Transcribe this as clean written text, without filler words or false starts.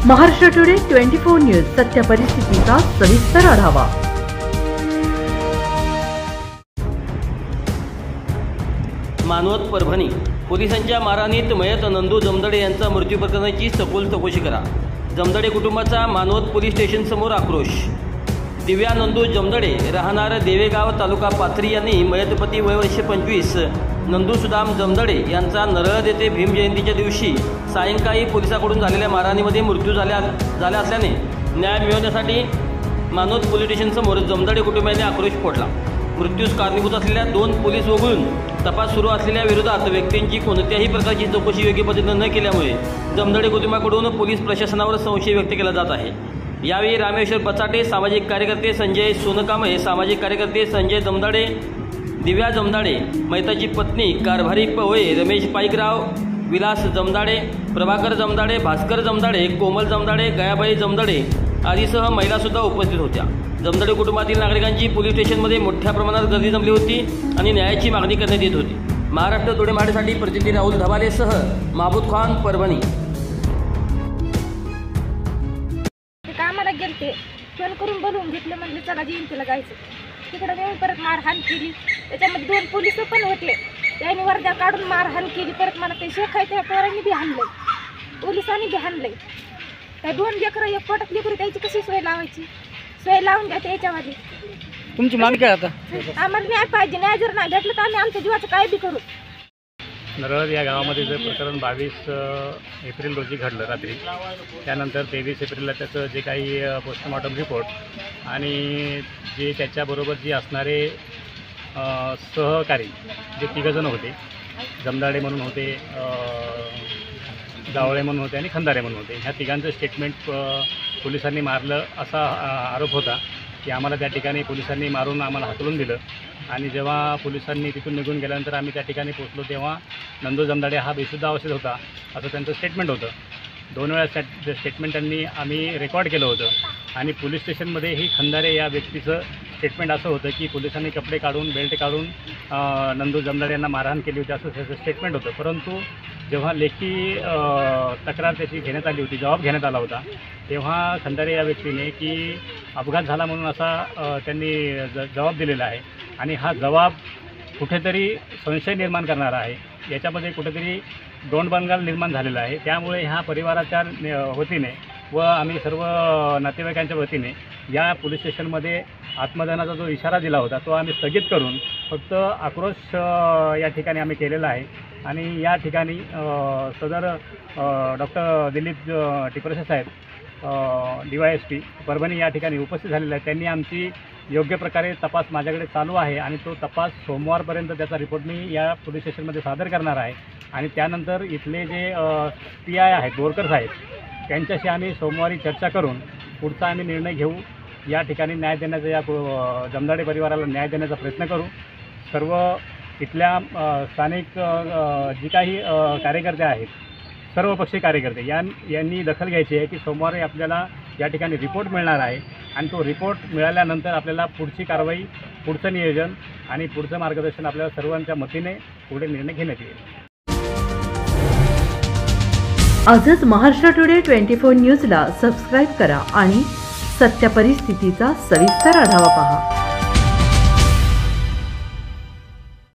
Maharashtra today 24 news सत्य परिस्थितीचा सविस्तर आढावा। मानवत परभणी पोलिसांच्या मारहाणीत मयत नंदू जमदडे यांचा मृत्यू प्रकरणाची सखोल चौकशी करा। जमदडे कुटुंबाचा मानवत पोलीस स्टेशन समोर आक्रोश। दिव्या नंदू जमदडे राहणार देवेगाव तालुका पाथरी यांनी मयत पती वय वर्ष 25 नंदू सुदाम जमदडे यांचा नरळद येथे भीम जयंतीच्या दिवशी सायंकाळी पोलिसांकडून झालेल्या मारहाणीमध्ये मृत्यू झाला असल्याने न्याय मिळवण्यासाठी मानवत पोलीस स्टेशन समोर जमदडे कुटुंबियांनी आक्रोश फोडला। मृत्यूस कारणीभूत असलेल्या 2 पोलीस वगळून तपास सुरू असलेल्या विरोधात व्यक्तींची कोणत्याही प्रकारची चौकशी योग्य पद्धतीने न केल्यामुळे जमदडे कुटुंबाकडून पोलीस प्रशासनावर संशय व्यक्त केला जात आहे। यावेळी रामेश्वर बचाटे, सामाजिक कार्यकर्ते संजय सोनकामे, सामाजिक कार्यकर्ते संजय जमदडे, दिव्या जमदडे, मैताची पत्नी कारभारी पवळे, रमेश पाईकराव, विलास जमदडे, प्रभाकर जमदडे, भास्कर जमदडे, कोमल जमदडे, गयाबाई जमदडे आदीसह महिलासुद्धा उपस्थित होत्या। जमदडे कुटुंबातील नागरिकांची पोलीस स्टेशनमध्ये मोठ्या प्रमाणात गर्दी जमली होती आणि न्यायाची मागणी करण्यात येत होती। महाराष्ट्र टुडे मराठीसाठी प्रतिनिधी राहुल धबालेसह महबूब खान, परभणी। कामाला गेलते, फोन करून बोलवून घेतलं, म्हणले चला जयंतीला जायचं। तिकडे नेऊन परत मारहाण केली। त्याच्यामध्ये 2 पोलीस पण होते, त्यांनी वर्द्या काढून मारहाण केली। परत मला ते शेख आहे त्या पोरांनी बी हाणलंय, पोलिसांनी बी हाणलंय। त्या 2 लेकरं एक पोटात लेकरं त्याची कशी सोय लावायची? सोय लावून द्या त्याच्यामध्ये। तुमची मागणी काय आता? आम्हाला न्याय पाहिजे, न्याय जर नाही भेटलं तर आम्ही आमच्या जीवाचं काय बी करू। नरळद या गावामध्ये जे प्रकरण 22 एप्रिल रोजी घडलं रात्री, त्यानंतर 23 एप्रिलला त्याचं जे काही पोस्टमॉर्टम रिपोर्ट आणि जे त्याच्याबरोबर जे असणारे सहकारी जे 3 जण होते, जमदाडे म्हणून होते, जावळे म्हणून होते आणि खंदारे म्हणून होते, ह्या 3घांचं स्टेटमेंट पोलिसांनी मारलं असा आरोप होता की आम्हाला त्या ठिकाणी पोलिसांनी मारून आम्हाला हाकलून दिलं। आणि जेव्हा पोलिसांनी तिथून निघून गेल्यानंतर आम्ही त्या ठिकाणी पोचलो तेव्हा नंदू जमदडे हा बेशुद्ध अवस्थेत होता असं त्यांचं स्टेटमेंट होतं। 2 वेळा स्टेटमेंट त्यांनी आम्ही रेकॉर्ड केलं होतं आणि पोलीस स्टेशनमध्येही खंदारे या व्यक्तीचं स्टेटमेंट असं होतं की पोलिसांनी कपडे काढून, बेल्ट काढून नंदू जमदडे यांना मारहाण केली होती असं त्याचं स्टेटमेंट होतं। परंतु जेव्हा लेखी तक्रार त्याची घेण्यात आली होती, जबाब घेण्यात आला होता, तेव्हा खंदारे या व्यक्तीने की अपघात झाला म्हणून असा त्यांनी जबाब दिलेला आहे आणि हा जबाब कुठेतरी संशय निर्माण करणारा आहे। याच्यामध्ये कुठेतरी दोंडबंगाल निर्माण झालेला आहे। त्यामुळे ह्या परिवाराच्या वतीने व आम्ही सर्व नातेवाईकांच्या वतीने या पोलीस स्टेशनमध्ये आत्मदानाचा जो इशारा दिला होता तो आम्ही स्थगित करून फक्त आक्रोश या ठिकाणी आम्ही केलेला आहे। आणि या ठिकाणी सदर डॉक्टर दिलीप टिपरसे साहेब DYSP परभणी या ठिकाणी उपस्थित झालेले आहेत। त्यांनी आमची योग्य प्रकारे तपास माझ्याकडे चालू आहे आणि तो तपास सोमवारपर्यंत त्याचा रिपोर्ट मी या पोलीस स्टेशनमध्ये सादर करणार आहे आणि त्यानंतर इथले जे PI आहेत, बोरकर साहेब, त्यांच्याशी आम्ही सोमवारी चर्चा करून पुढचा आम्ही निर्णय घेऊ। या ठिकाणी न्याय देण्याचा, या जमदडे परिवाराला न्याय देण्याचा प्रयत्न करू। सर्व इथल्या स्थानिक जी काही कार्यकर्ते आहेत, सर्वपक्षीय कार्यकर्ते यांनी दखल घ्यायची आहे की सोमवारी आपल्याला या ठिकाणी रिपोर्ट मिळणार आहे आणि तो रिपोर्ट मिळाल्यानंतर आपल्याला पुढची कारवाई, पुढचं नियोजन आणि पुढचं मार्गदर्शन आपल्याला सर्वांच्या मतीने पुढे निर्णय घेण्यात येईल। आजच महाराष्ट्र टुडे 24 न्यूजला सबस्क्राईब करा आणि सत्य परिस्थितीचा सविस्तर आढावा पहा।